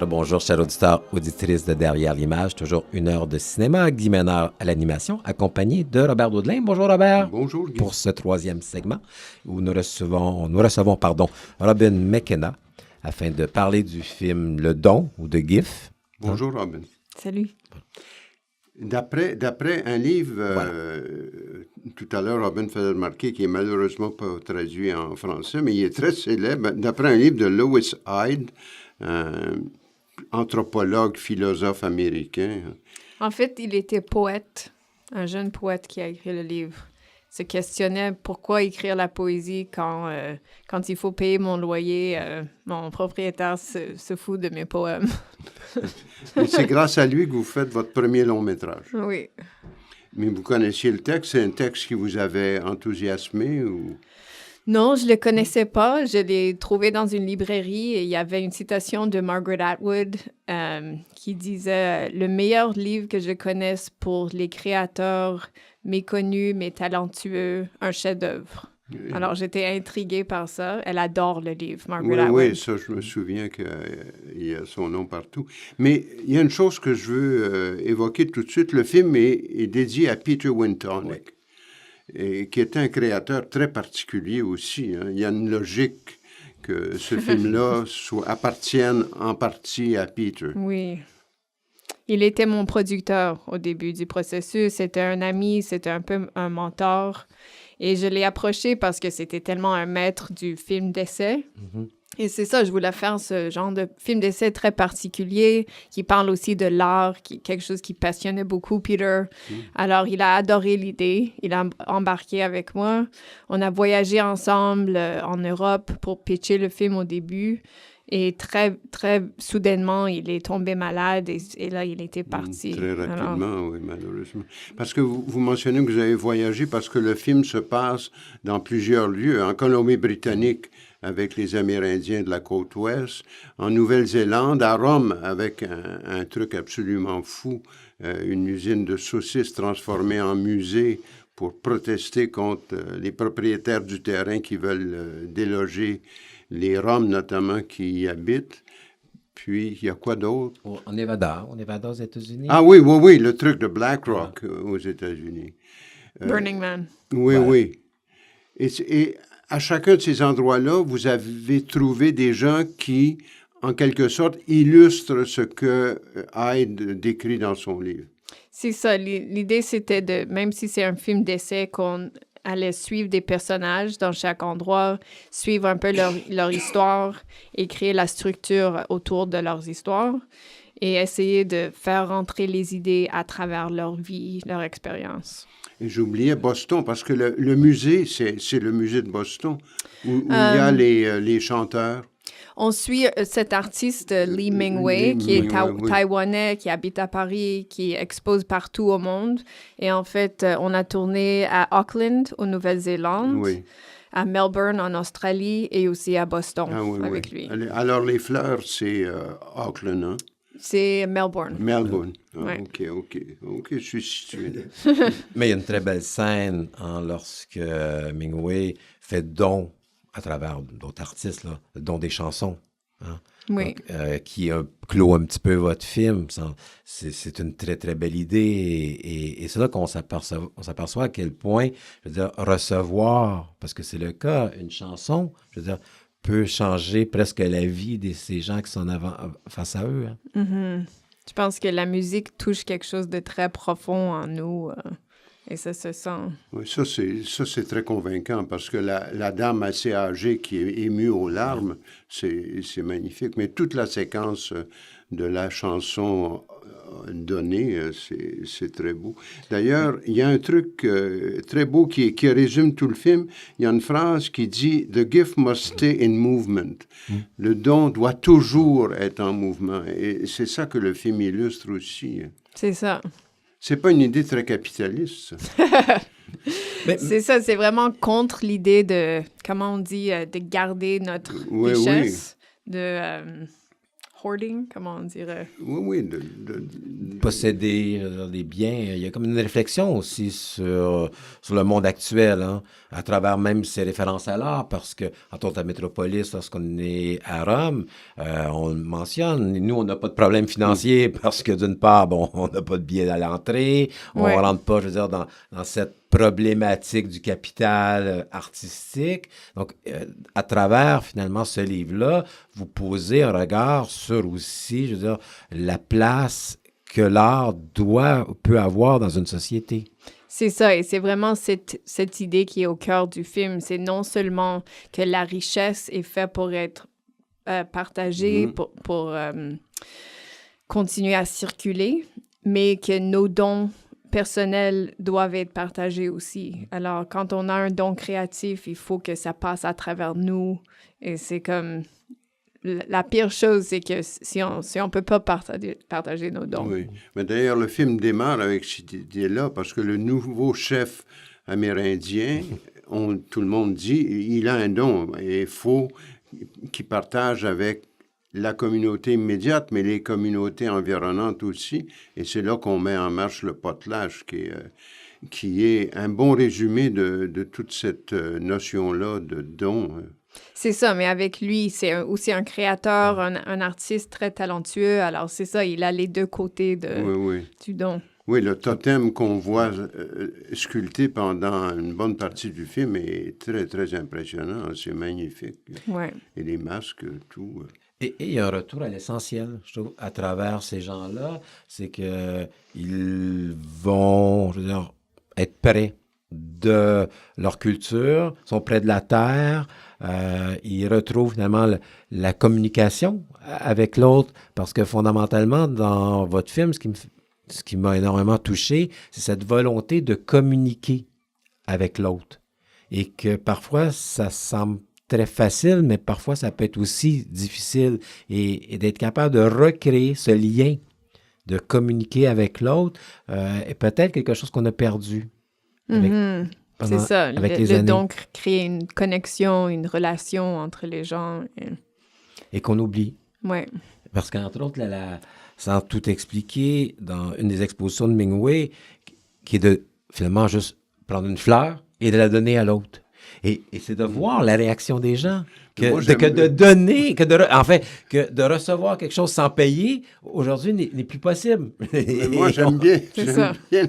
Bonjour, chers auditeurs, auditrices de Derrière l'image. Toujours une heure de cinéma. Guy Ménard à l'animation, accompagné de Robert Daudelin. Bonjour, Robert. Bonjour, Guy. Pour ce troisième segment où nous recevons Robin McKenna afin de parler du film Le Don ou de GIF. Bonjour, Robin. Salut. D'après un livre, tout à l'heure, Robin faisait remarquer qu'il n'est malheureusement pas traduit en français, mais il est très célèbre. D'après un livre de Lewis Hyde, anthropologue, philosophe américain. En fait, il était poète, un jeune poète qui a écrit le livre. Il se questionnait pourquoi écrire la poésie quand il faut payer mon loyer. Mon propriétaire se fout de mes poèmes. Et c'est grâce à lui que vous faites votre premier long métrage. Oui. Mais vous connaissiez le texte? C'est un texte qui vous avait enthousiasmé ou... Non, je ne le connaissais pas. Je l'ai trouvé dans une librairie et il y avait une citation de Margaret Atwood qui disait « Le meilleur livre que je connaisse pour les créateurs méconnus mais talentueux, un chef-d'œuvre. » Alors, j'étais intriguée par ça. Elle adore le livre, Margaret Atwood. Oui, ça, je me souviens qu'il y a son nom partout. Mais il y a une chose que je veux évoquer tout de suite. Le film est dédié à Peter Wintonick. Oui. Et qui est un créateur très particulier aussi. Hein. Il y a une logique que ce film-là appartienne en partie à Peter. Oui. Il était mon producteur au début du processus. C'était un ami, c'était un peu un mentor. Et je l'ai approché parce que c'était tellement un maître du film d'essai. Mm-hmm. Et c'est ça, je voulais faire ce genre de film d'essai très particulier qui parle aussi de l'art, quelque chose qui passionnait beaucoup Peter. Alors, il a adoré l'idée. Il a embarqué avec moi. On a voyagé ensemble en Europe pour pitcher le film au début. Et très, très soudainement, il est tombé malade et là, il était parti. Très rapidement, oui, malheureusement. Parce que vous mentionnez que vous avez voyagé parce que le film se passe dans plusieurs lieux. En Colombie-Britannique, avec les Amérindiens de la côte ouest, en Nouvelle-Zélande, à Rome, avec un truc absolument fou, une usine de saucisses transformée en musée pour protester contre les propriétaires du terrain qui veulent déloger les Roms notamment qui y habitent. Puis, il y a quoi d'autre? En Nevada aux États-Unis. Ah oui, le truc de Black Rock aux États-Unis. Burning Man. Oui. Et à chacun de ces endroits-là, vous avez trouvé des gens qui, en quelque sorte, illustrent ce que Hyde décrit dans son livre. C'est ça. L'idée, c'était même si c'est un film d'essai, qu'on allait suivre des personnages dans chaque endroit, suivre un peu leur histoire et créer la structure autour de leurs histoires et essayer de faire rentrer les idées à travers leur vie, leur expérience. Et j'oubliais Boston, parce que le musée, c'est le musée de Boston, où il y a les chanteurs. On suit cet artiste, Lee Ming-wei, qui est taïwanais, qui habite à Paris, qui expose partout au monde. Et en fait, on a tourné à Auckland, au Nouvelle-Zélande, à Melbourne, en Australie, et aussi à Boston avec lui. Alors, les fleurs, c'est Auckland, hein? C'est Melbourne. Melbourne. OK, je suis situé. Mais il y a une très belle scène lorsque Ming-wei fait don à travers d'autres artistes, là, don des chansons. Hein? Oui. Donc, qui clôt un petit peu votre film. C'est une très, très belle idée. Et c'est là qu'on s'aperçoit à quel point, je veux dire, recevoir, parce que c'est le cas, une chanson, je veux dire, peut changer presque la vie de ces gens qui sont face à eux. Hein. Mm-hmm. Je pense que la musique touche quelque chose de très profond en nous et ça se sent. Oui, ça c'est très convaincant parce que la dame assez âgée qui est émue aux larmes, c'est magnifique. Mais toute la séquence de la chanson donnée, c'est très beau. D'ailleurs, il y a un truc très beau qui résume tout le film. Il y a une phrase qui dit « The gift must stay in movement ». Le don doit toujours être en mouvement. Et c'est ça que le film illustre aussi. C'est ça. C'est pas une idée très capitaliste, ça. C'est ça, c'est vraiment contre l'idée de, comment on dit, de garder notre richesse, de hoarding, comment on dirait? Oui, Posséder des biens. Il y a comme une réflexion aussi sur le monde actuel, hein, à travers même ces références à l'art, parce que, entre autres, à Métropolis, lorsqu'on est à Rome, on le mentionne, nous, on n'a pas de problème financier parce que, d'une part, bon, on n'a pas de billets à l'entrée, on ne rentre pas, je veux dire, dans cette problématique du capital artistique. Donc, à travers, finalement, ce livre-là, vous posez un regard sur aussi, je veux dire, la place que l'art peut avoir dans une société. C'est ça, et c'est vraiment cette idée qui est au cœur du film. C'est non seulement que la richesse est faite pour être partagée, pour continuer à circuler, mais que nos dons personnels doivent être partagés aussi. Alors, quand on a un don créatif, il faut que ça passe à travers nous, et c'est comme... La pire chose, c'est que si on peut pas partager nos dons. Oui, mais d'ailleurs, le film démarre avec cette idée-là, parce que le nouveau chef amérindien, tout le monde dit, il a un don, et il faut qu'il partage avec la communauté immédiate, mais les communautés environnantes aussi, et c'est là qu'on met en marche le potelage, qui est un bon résumé de toute cette notion-là de don. C'est ça, mais avec lui, c'est aussi un créateur, un artiste très talentueux. Alors, c'est ça, il a les deux côtés du don. Oui, le totem qu'on voit sculpté pendant une bonne partie du film est très, très impressionnant. C'est magnifique. Ouais. Et les masques, tout. Et il y a un retour à l'essentiel, je trouve, à travers ces gens-là. C'est qu'ils vont, je veux dire, être près de leur culture, sont près de la terre, ils retrouvent finalement la communication avec l'autre, parce que fondamentalement, dans votre film, ce qui m'a énormément touché, c'est cette volonté de communiquer avec l'autre. Et que parfois, ça semble très facile, mais parfois, ça peut être aussi difficile. Et d'être capable de recréer ce lien, de communiquer avec l'autre, est peut-être quelque chose qu'on a perdu. C'est ça, avec les années. Donc créer une connexion, une relation entre les gens. Et qu'on oublie. Oui. Parce qu'entre autres, sans tout expliquer, dans une des expositions de Mingwei, qui est de finalement juste prendre une fleur et de la donner à l'autre. Et c'est de voir la réaction des gens. Que de recevoir quelque chose sans payer, aujourd'hui, n'est plus possible. Moi, j'aime bien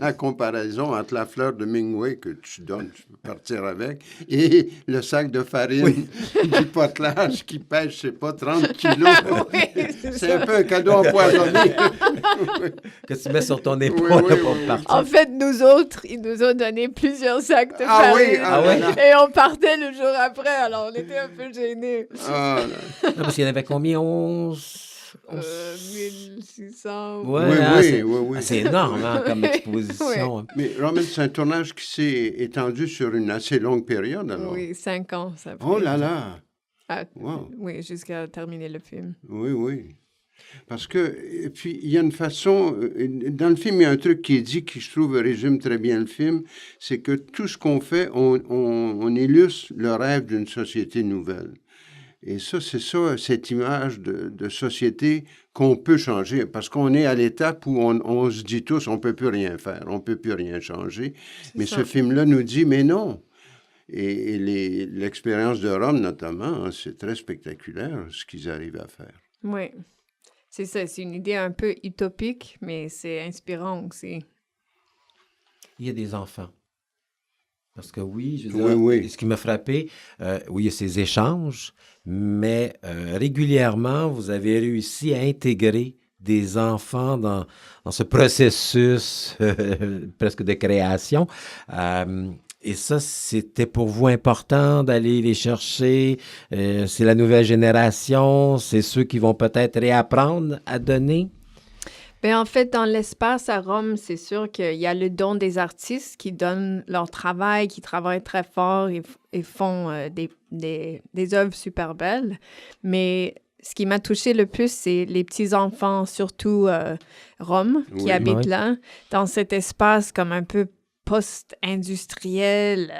la comparaison entre la fleur de Mingwei que tu donnes, tu peux partir avec, et le sac de farine du potelage qui pèse, je sais pas, 30 kilos. C'est un peu un cadeau empoisonné. Que tu mets sur ton épaule pour partir. En fait, nous autres, ils nous ont donné plusieurs sacs de farine. Et on partait le jour après, alors on était un peu gênés. Ah, non, parce qu'il y en avait combien? 1600. Oui. C'est énorme comme exposition. Oui. Mais Roman, c'est un tournage qui s'est étendu sur une assez longue période, alors. Oui, 5 ans, ça fait. Oh là là! Wow. Oui, jusqu'à terminer le film. Oui. Parce que, et puis, il y a une façon, dans le film, il y a un truc qui est dit, qui je trouve résume très bien le film, c'est que tout ce qu'on fait, on illustre le rêve d'une société nouvelle. Et ça, c'est ça, cette image de société qu'on peut changer, parce qu'on est à l'étape où on se dit tous, on ne peut plus rien faire, on ne peut plus rien changer. Mais ce film-là nous dit, mais non. Et l'expérience de Rome, notamment, hein, c'est très spectaculaire, ce qu'ils arrivent à faire. Oui, c'est ça, c'est une idée un peu utopique, mais c'est inspirant aussi. Il y a des enfants. Parce que oui, je veux dire, ce qui m'a frappé, oui, il y a ces échanges, mais régulièrement, vous avez réussi à intégrer des enfants dans ce processus presque de création. Et ça, c'était pour vous important d'aller les chercher. C'est la nouvelle génération, c'est ceux qui vont peut-être réapprendre à donner. Bien, en fait, dans l'espace à Rome, c'est sûr qu'il y a le don des artistes qui donnent leur travail, qui travaillent très fort et font des œuvres super belles. Mais ce qui m'a touchée le plus, c'est les petits-enfants, surtout Rome, qui habitent là, dans cet espace comme un peu post-industriel,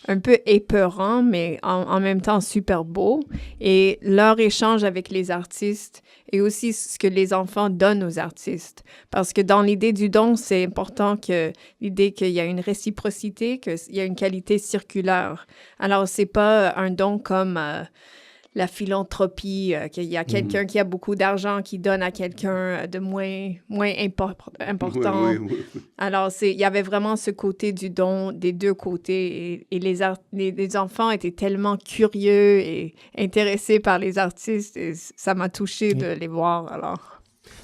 un peu épeurant, mais en même temps super beau. Et leur échange avec les artistes et aussi ce que les enfants donnent aux artistes. Parce que dans l'idée du don, c'est important que l'idée qu'il y a une réciprocité, qu'il y a une qualité circulaire. Alors, c'est pas un don comme la philanthropie, qu'il y a quelqu'un qui a beaucoup d'argent qui donne à quelqu'un de moins important. Oui. Alors, il y avait vraiment ce côté du don des deux côtés. Et les enfants étaient tellement curieux et intéressés par les artistes. Et ça m'a touchée de les voir, alors.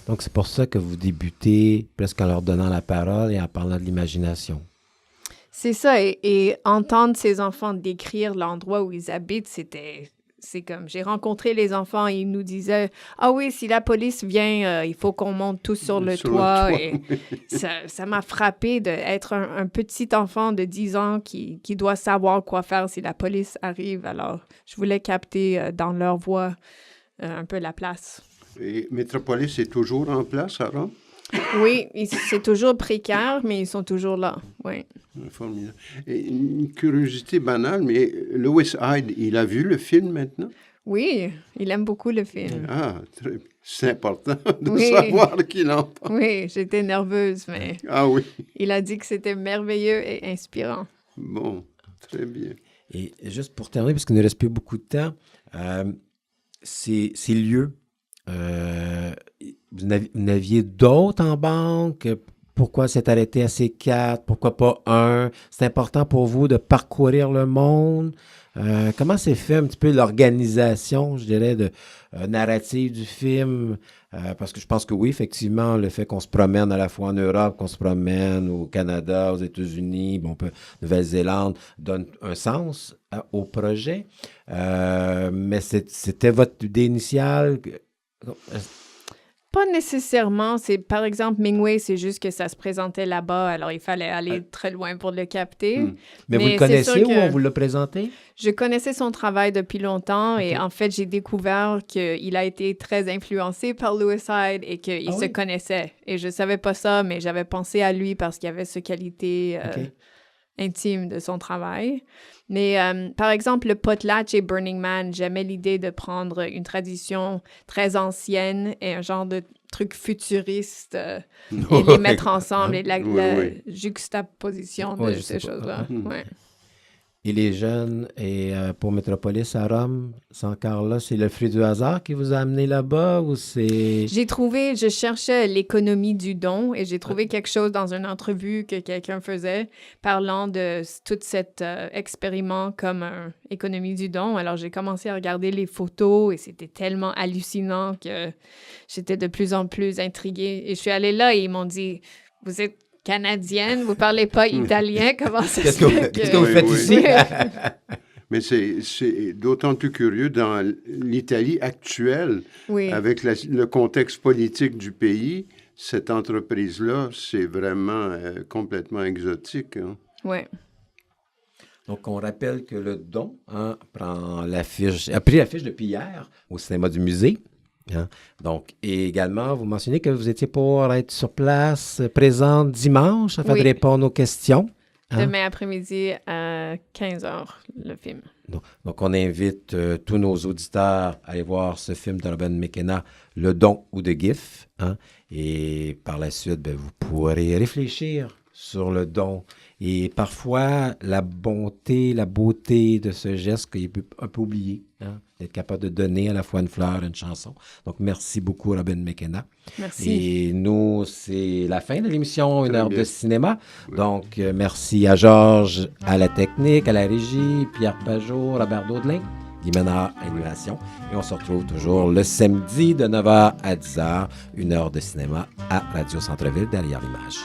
Donc, c'est pour ça que vous débutez presque en leur donnant la parole et en parlant de l'imagination. C'est ça. Et entendre ces enfants décrire l'endroit où ils habitent, c'est comme, j'ai rencontré les enfants et ils nous disaient « Ah oui, si la police vient, il faut qu'on monte tous sur le toit. » Et ça m'a frappé d'être un petit enfant de 10 ans qui doit savoir quoi faire si la police arrive. Alors, je voulais capter dans leur voix un peu la place. Et Métropolis est toujours en place, Sarah? Oui, c'est toujours précaire, mais ils sont toujours là, oui. Formidable. Et une curiosité banale, mais Louis Hyde, il a vu le film maintenant? Oui, il aime beaucoup le film. Ah, c'est important de savoir qu'il en parle. Oui, j'étais nerveuse, mais oui. Il a dit que c'était merveilleux et inspirant. Bon, très bien. Et juste pour terminer, parce qu'il ne reste plus beaucoup de temps, ces lieux, vous n'aviez d'autres en banque? Pourquoi s'être arrêté à ces 4? Pourquoi pas un? C'est important pour vous de parcourir le monde? Comment s'est fait un petit peu l'organisation, je dirais, narrative du film? Parce que je pense que oui, effectivement, le fait qu'on se promène à la fois en Europe, qu'on se promène au Canada, aux États-Unis, Nouvelle-Zélande, donne un sens au projet. Mais c'était votre idée initiale? Pas nécessairement. Par exemple, Mingway, c'est juste que ça se présentait là-bas, alors il fallait aller très loin pour le capter. Mais vous le connaissiez ou on vous l'a présenté? Je connaissais son travail depuis longtemps et en fait, j'ai découvert qu'il a été très influencé par Louis Hyde et qu'il se connaissait. Et je savais pas ça, mais j'avais pensé à lui parce qu'il y avait cette qualité intime de son travail. Mais par exemple, le potlatch et Burning Man, j'aimais l'idée de prendre une tradition très ancienne et un genre de truc futuriste et les mettre ensemble et la juxtaposition de ces choses-là. Ouais. Et les jeunes, et pour Métropolis à Rome, c'est encore là, c'est le fruit du hasard qui vous a amené là-bas ou c'est... Je cherchais l'économie du don et j'ai trouvé quelque chose dans une entrevue que quelqu'un faisait parlant de tout cet expériment comme économie du don. Alors, j'ai commencé à regarder les photos et c'était tellement hallucinant que j'étais de plus en plus intriguée. Et je suis allée là et ils m'ont dit, vous êtes canadienne, vous parlez pas italien, comment ça se fait Qu'est-ce que vous faites ici? Mais c'est d'autant plus curieux dans l'Italie actuelle, avec le contexte politique du pays, cette entreprise-là, c'est vraiment complètement exotique. Hein? Oui. Donc, on rappelle que le don a pris l'affiche depuis hier au cinéma du musée. Hein? Donc, et également, vous mentionnez que vous étiez pour être sur place, présente dimanche, afin de répondre aux questions. Hein? Demain après-midi à 15h, le film. Donc on invite tous nos auditeurs à aller voir ce film de Robin McKenna, Le don ou de GIF. Hein? Et par la suite, vous pourrez réfléchir sur le don. Et parfois, la bonté, la beauté de ce geste qu'il est un peu oublié, hein? D'être capable de donner à la fois une fleur et une chanson. Donc, merci beaucoup, Robin McKenna. Merci. Et nous, c'est la fin de l'émission Une heure de cinéma. Donc, merci à Georges, à la technique, à la régie, Pierre Pajot, Robert Daudelin, Guy Ménard, animation. Et on se retrouve toujours le samedi de 9h à 10h, Une heure de cinéma à Radio Centre-Ville, derrière l'image.